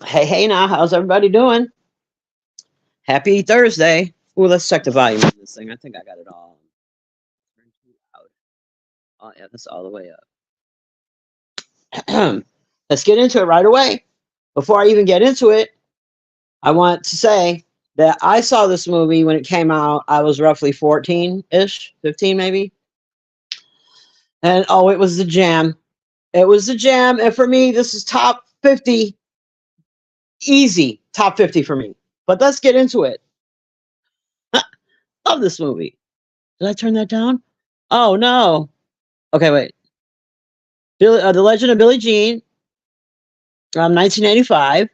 Hey, hey now, how's everybody doing? Happy Thursday. Ooh, let's check the volume on this thing. I think I got it all. Turn too loud. Oh, yeah, that's all the way up. Let's get into it right away. Before I even get into it, I want to say that I saw this movie when it came out. I was roughly 14 ish, 15 maybe. And oh, it was the jam. It was the jam. And for me, this is top 50, easy top 50 for me. But let's get into it. Love this movie. Did I turn that down? Oh, no. Okay, wait. The Legend of Billie Jean, 1985.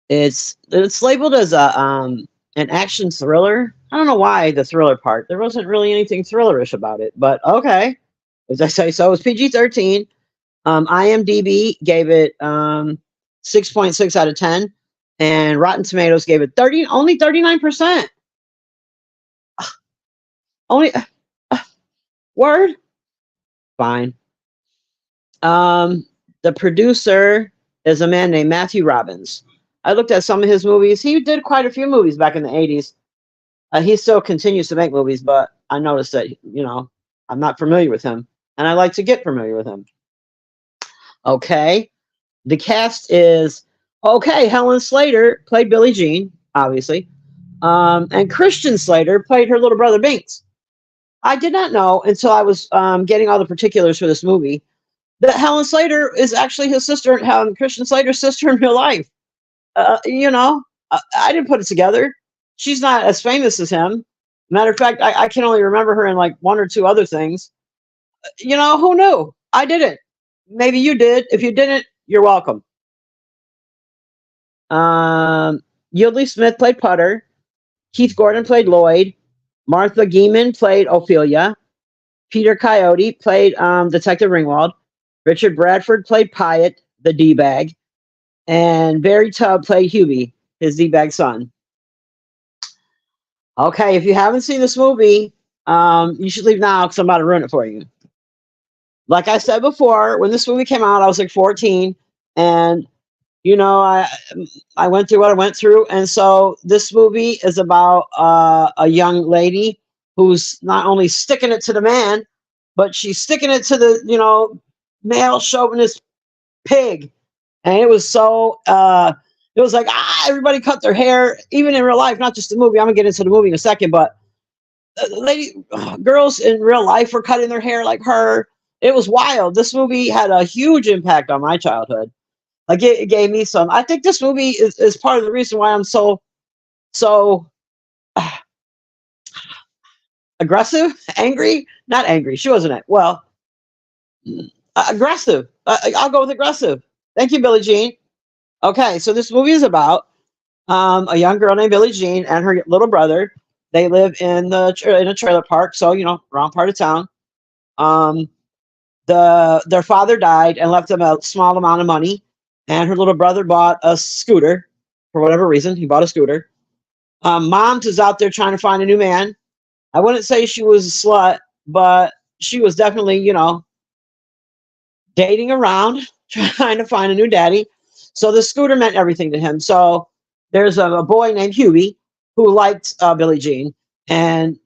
It's labeled as a an action thriller. I don't know why the thriller part. There wasn't really anything thrillerish about it, but okay. As I say, so it's PG-13. IMDb gave it 6.6 out of 10, and Rotten Tomatoes gave it 39%. Only word. Fine. The producer is a man named Matthew Robbins. I looked at some of his movies. He did quite a few movies back in the 80s. He still continues to make movies, but I noticed that, I'm not familiar with him, and I like to get familiar with him. Okay. The cast is okay. Helen Slater played Billie Jean, obviously. And Christian Slater played her little brother Binks. I did not know until I was getting all the particulars for this movie that Helen Slater is actually his sister, Helen Christian Slater's sister in real life. I didn't put it together. She's not as famous as him. Matter of fact, I can only remember her in like one or two other things. Who knew? I didn't. Maybe you did. If you didn't, you're welcome. Yardley Smith played Putter. Keith Gordon played Lloyd. Martha Gehman played Ophelia. Peter Coyote played Detective Ringwald. Richard Bradford played Pyatt, the D-bag. And Barry Tubb played Hubie, his D-bag son. Okay, if you haven't seen this movie, you should leave now because I'm about to ruin it for you. Like I said before, when this movie came out, I was like 14, and I went through what I went through, and so this movie is about a young lady who's not only sticking it to the man, but she's sticking it to the male chauvinist pig, and it was so. It was like everybody cut their hair, even in real life, not just the movie. I'm gonna get into the movie in a second, but girls in real life were cutting their hair like her. It was wild. This movie had a huge impact on my childhood. Like it gave me some. I think this movie is part of the reason why I'm so aggressive, angry. Not angry. She wasn't. Well, aggressive. I'll go with aggressive. Thank you, Billie Jean. Okay, so this movie is about a young girl named Billie Jean and her little brother. They live in a trailer park, so wrong part of town. Their father died and left them a small amount of money, and her little brother bought a scooter for whatever reason. He bought a scooter. Mom's is out there trying to find a new man. I wouldn't say she was a slut, but she was definitely, dating around, trying to find a new daddy. So the scooter meant everything to him. So there's a boy named Hubie who liked Billie Jean and,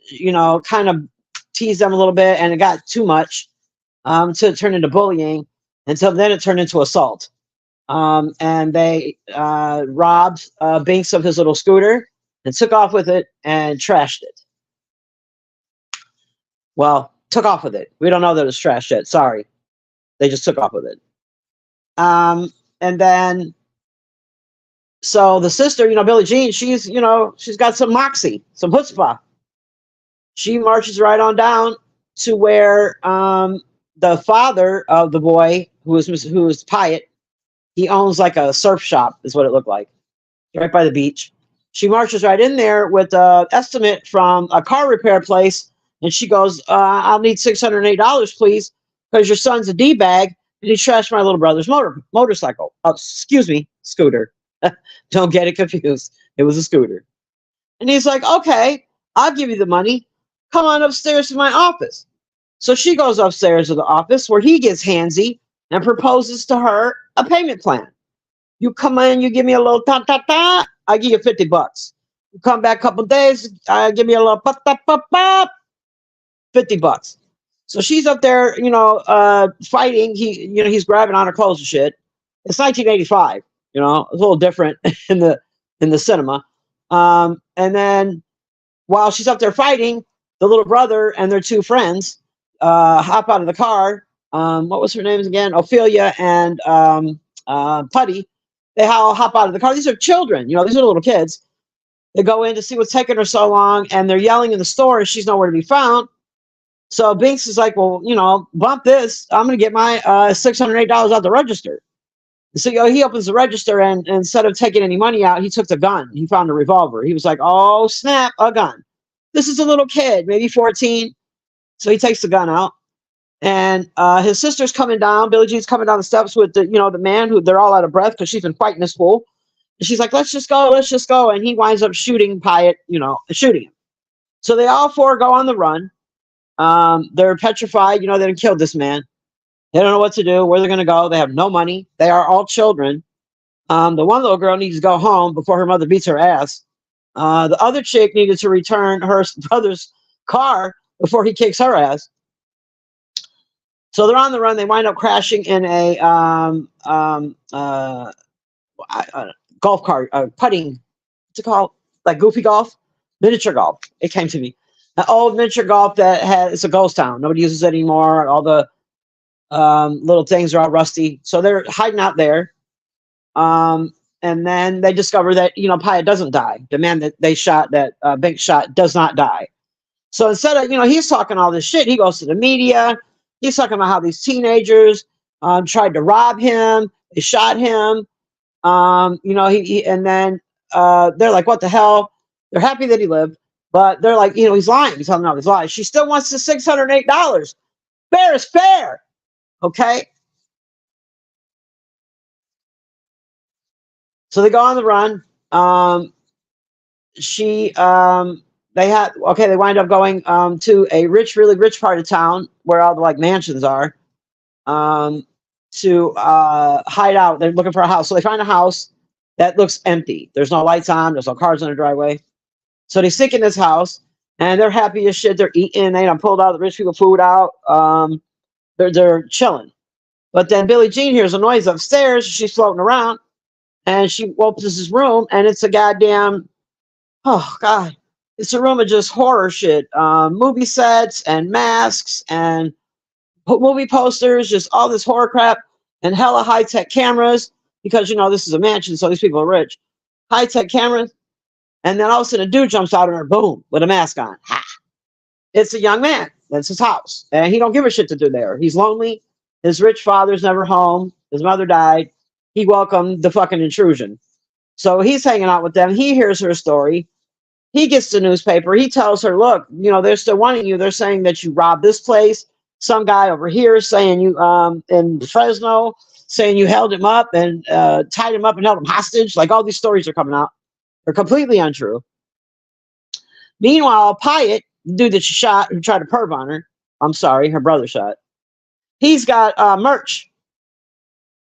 kind of teased them a little bit, and it got too much to turn into bullying. And so then it turned into assault. And they robbed Binks of his little scooter and took off with it and trashed it. Well, took off with it. We don't know that it's trashed yet. Sorry. They just took off with it. And then, so the sister, Billie Jean, she's got some moxie, some chutzpah. She marches right on down to where the father of the boy, who is Pyatt, he owns like a surf shop, is what it looked like, right by the beach. She marches right in there with an estimate from a car repair place, and she goes, I'll need $608, please, because your son's a D-bag, and he trashed my little brother's motorcycle. Oh, excuse me, scooter. Don't get it confused. It was a scooter. And he's like, okay, I'll give you the money. Come on upstairs to my office. So she goes upstairs to the office where he gets handsy and proposes to her a payment plan. You come in, you give me a little ta ta ta, I give you $50. You come back a couple days, give me a little pa ta pa pa, $50. So she's up there, fighting. He's grabbing on her clothes and shit. It's 1985. It's a little different in the cinema. And then while she's up there fighting, the little brother and their two friends hop out of the car. What was her name again? Ophelia and Putty. They all hop out of the car. These are children. These are little kids. They go in to see what's taking her so long, and they're yelling in the store, and she's nowhere to be found. So Binks is like, well, bump this. I'm going to get my $608 out the register. So he opens the register, and instead of taking any money out, he took the gun. He found a revolver. He was like, oh, snap, a gun. This is a little kid, maybe 14. So he takes the gun out. And his sister's coming down. Billie Jean's coming down the steps with the man who they're all out of breath because she's been fighting this fool. And she's like, let's just go. Let's just go. And he winds up shooting Pyatt, shooting him. So they all four go on the run. They're petrified. They killed this man. They don't know what to do, where they're going to go. They have no money. They are all children. The one little girl needs to go home before her mother beats her ass. The other chick needed to return her brother's car before he kicks her ass. So they're on the run. They wind up crashing in a golf cart, putting, what's it called? Like goofy golf? Miniature golf. It came to me. An old miniature golf it's a ghost town. Nobody uses it anymore. All the little things are all rusty. So they're hiding out there. And then they discover that, Pyatt doesn't die. The man that they shot, that Binks shot, does not die. So instead of, he's talking all this shit, he goes to the media. He's talking about how these teenagers tried to rob him. They shot him. And then they're like, what the hell? They're happy that he lived. But they're like, he's lying. He's telling all these lies. She still wants the $608. Fair is fair. Okay. So they go on the run. They wind up going to a really rich part of town where all the mansions are, to hide out. They're looking for a house. So they find a house that looks empty. There's no lights on. There's no cars on the driveway. So they sneak in this house, and they're happy as shit. They're eating. They pulled all the rich people food out. They're chilling. But then Billie Jean hears a noise upstairs. She's floating around, and she opens his room, and it's a goddamn, oh God, it's a room of just horror shit. Movie sets and masks and movie posters, just all this horror crap, and hella high-tech cameras, because this is a mansion, so these people are rich. High-tech cameras. And then all of a sudden a dude jumps out on her, boom, with a mask on. Ha! It's a young man. That's his house. And he don't give a shit to do there. He's lonely. His rich father's never home. His mother died. He welcomed the fucking intrusion. So he's hanging out with them. He hears her story. He gets the newspaper. He tells her, look, they're still wanting you. They're saying that you robbed this place. Some guy over here is saying you, in Fresno, saying you held him up and tied him up and held him hostage. Like, all these stories are coming out. They're completely untrue. Meanwhile, Pyatt, the dude that she shot, who tried to perv on her, I'm sorry, her brother shot, he's got merch.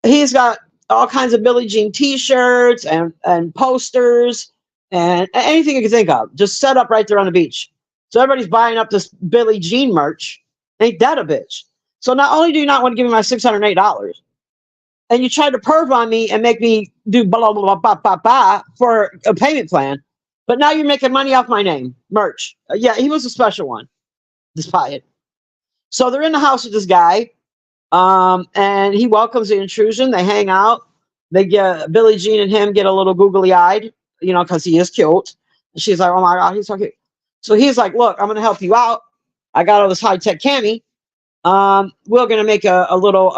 He's got all kinds of Billie Jean t-shirts and posters and anything you can think of, just set up right there on the beach. So everybody's buying up this Billie Jean merch. Ain't that a bitch? So not only do you not want to give me my $608, and you tried to perv on me and make me do blah, blah, blah, blah, blah, blah for a payment plan, but now you're making money off my name. Merch. Yeah, he was a special one, this Pyatt. So they're in the house with this guy, and he welcomes the intrusion. They hang out. They get Billie Jean and him get a little googly-eyed, because he is cute. And she's like, oh my God, he's so cute. So he's like, look, I'm going to help you out. I got all this high-tech cami. We're going to make a little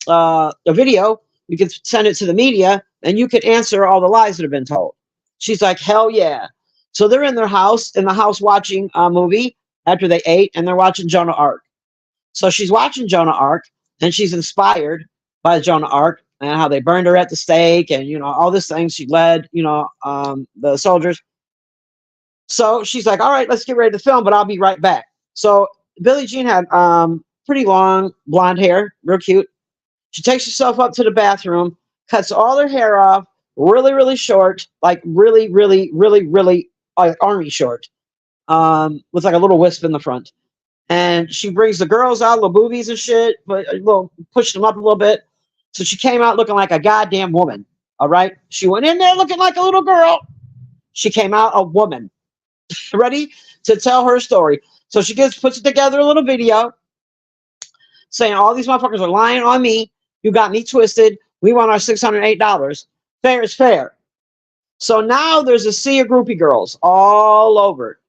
a video. You can send it to the media, and you can answer all the lies that have been told. She's like, hell yeah. So they're in the house watching a movie after they ate, and they're watching Joan of Arc. So she's watching Joan of Arc, and she's inspired by Joan of Arc and how they burned her at the stake, and all these things. She led the soldiers. So she's like, all right, let's get ready to film, but I'll be right back. So Billie Jean had pretty long blonde hair, real cute. She takes herself up to the bathroom, cuts all her hair off, really, really short, like really, really, really, really army short, with like a little wisp in the front. And she brings the girls out, little boobies and shit, but a little pushed them up a little bit. So she came out looking like a goddamn woman. All right, she went in there looking like a little girl. She came out a woman, ready to tell her story. So she puts it together a little video saying all these motherfuckers are lying on me. You got me twisted. We want our $608. Fair is fair. So now there's a sea of groupie girls all over.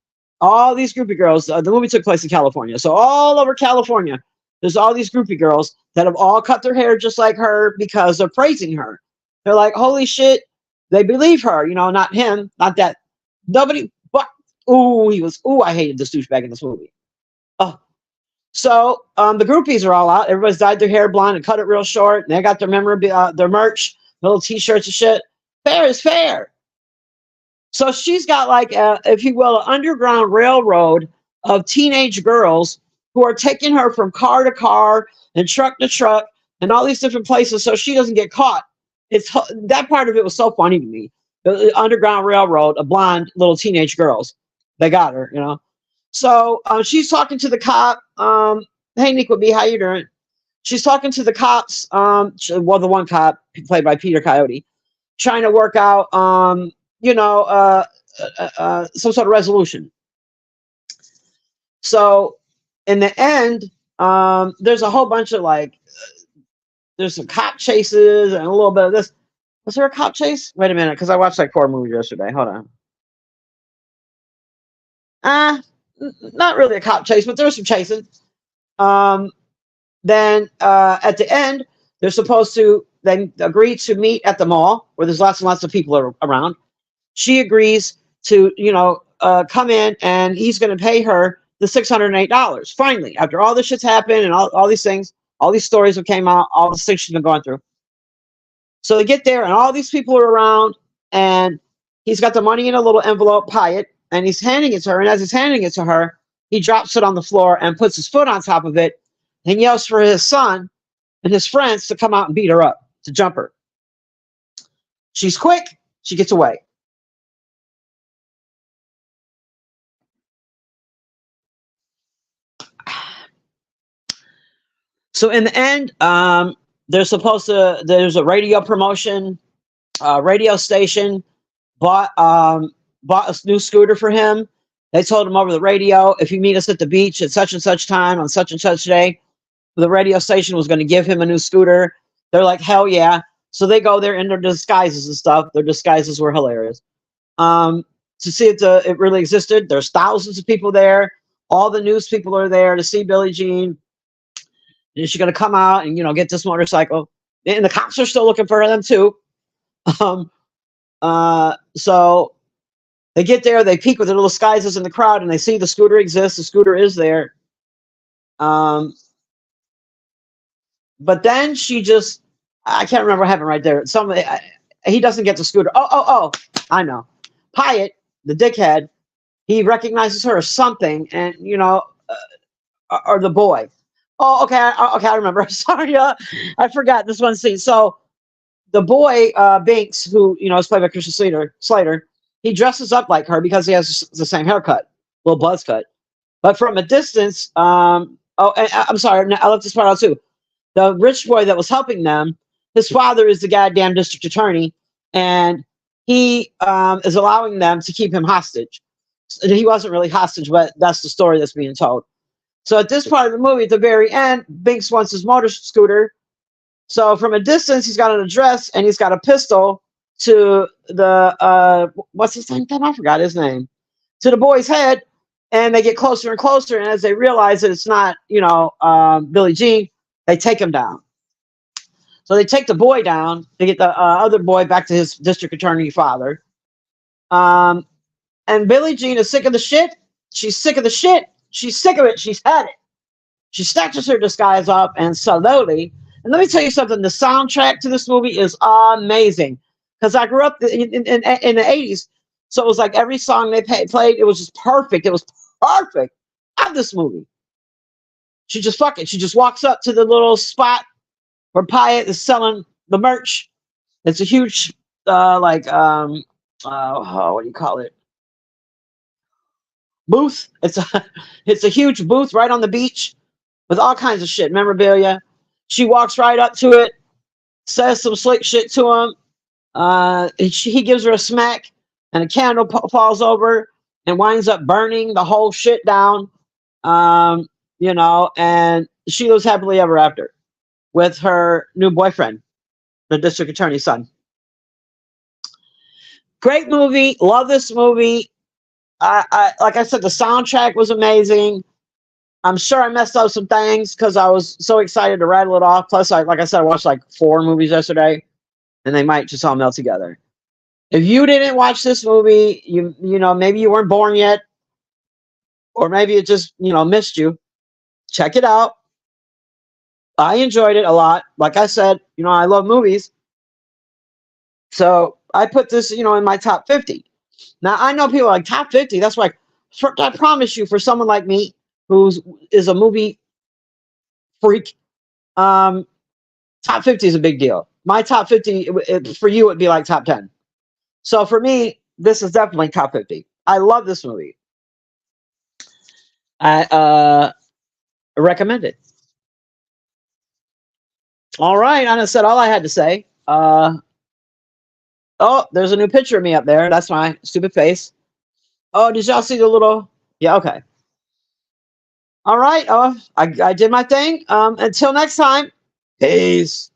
All these groupie girls. The movie took place in California. So all over California, there's all these groupie girls that have all cut their hair just like her because they're praising her. They're like, holy shit. They believe her. You know, not him. Not that. Nobody. But, I hated this douchebag in this movie. Oh. So the groupies are all out. Everybody's dyed their hair blonde and cut it real short. And they got their their merch, little t-shirts and shit. Fair is fair. So she's got like, if you will, an underground railroad of teenage girls who are taking her from car to car and truck to truck and all these different places so she doesn't get caught. That part of it was so funny to me. The underground railroad of blonde little teenage girls. They got her, you know. So she's talking to the cop. Hey, Nico B, how you doing? She's talking to the cops. The one cop played by Peter Coyote, trying to work out, some sort of resolution. So in the end, there's a whole bunch of there's some cop chases and a little bit of this. Was there a cop chase? Wait a minute, because I watched like 4 movies yesterday. Hold on. Not really a cop chase, but there was some chasing. Then at the end, they're supposed to then agree to meet at the mall where there's lots and lots of people around. She agrees to, come in, and he's going to pay her the $608. Finally, after all this shit's happened and all these things, all these stories that came out, all the things she's been going through. So they get there, and all these people are around, and he's got the money in a little envelope, Pyatt, and he's handing it to her. And as he's handing it to her, he drops it on the floor and puts his foot on top of it and yells for his son and his friends to come out and beat her up, to jump her. She's quick. She gets away. So in the end, there's a radio promotion, radio station bought a new scooter for him. They told him over the radio, if you meet us at the beach at such and such time on such and such day, the radio station was going to give him a new scooter. They're like, hell yeah. So they go there in their disguises and stuff. Their disguises were hilarious. To see if it really existed. There's thousands of people there. All the news people are there to see Billie Jean. And she's going to come out and, get this motorcycle. And the cops are still looking for them too. So they get there, they peek with their little disguises in the crowd, and they see the scooter exists. The scooter is there. But then I can't remember what happened right there. He doesn't get the scooter. Oh, I know. Pyatt, the dickhead, he recognizes her as something, and, or the boy. Oh, okay. I remember. Sorry, I forgot this one scene. So the boy, Binks, who is played by Christian Slater, he dresses up like her because he has the same haircut, little buzz cut. But from a distance, and I'm sorry, I left this part out too. The rich boy that was helping them, his father is the goddamn district attorney, and he is allowing them to keep him hostage. He wasn't really hostage, but that's the story that's being told. So at this part of the movie, at the very end, Binks wants his motor scooter. So from a distance, he's got an address and he's got a pistol to the, what's his name? I forgot his name. To the boy's head. And they get closer and closer. And as they realize that it's not, Billie Jean, they take him down. So they take the boy down to get the other boy back to his district attorney father. And Billie Jean is sick of the shit. She's sick of the shit. She's sick of it. She's had it. She snatches her disguise up and slowly. And let me tell you something. The soundtrack to this movie is amazing. Because I grew up in the 80s. So it was like every song they played, it was just perfect. It was perfect. I love this movie. She just walks up to the little spot where Pyatt is selling the merch. It's a huge, like, what do you call it? Booth. It's a, it's a huge booth right on the beach with all kinds of shit, memorabilia. She walks right up to it, says some slick shit to him. He gives her a smack, and a candle falls over and winds up burning the whole shit down. And she lives happily ever after with her new boyfriend, the district attorney's son. Great movie. Love this movie. I like I said, the soundtrack was amazing. I'm sure I messed up some things because I was so excited to rattle it off. Plus, like I said, I watched like 4 movies yesterday, and they might just all melt together. If you didn't watch this movie, maybe you weren't born yet, or maybe it just missed you. Check it out. I enjoyed it a lot. Like I said, I love movies, so I put this in my top 50. Now I know people are like top 50. That's like, I promise you, for someone like me who is a movie freak, top 50 is a big deal. My top 50 for you would be like top 10. So for me, this is definitely top 50. I love this movie. I recommend it. All right, I said all I had to say. Oh, there's a new picture of me up there. That's my stupid face. Oh, did y'all see the little? Yeah, okay. All right. I did my thing. Until next time. Peace.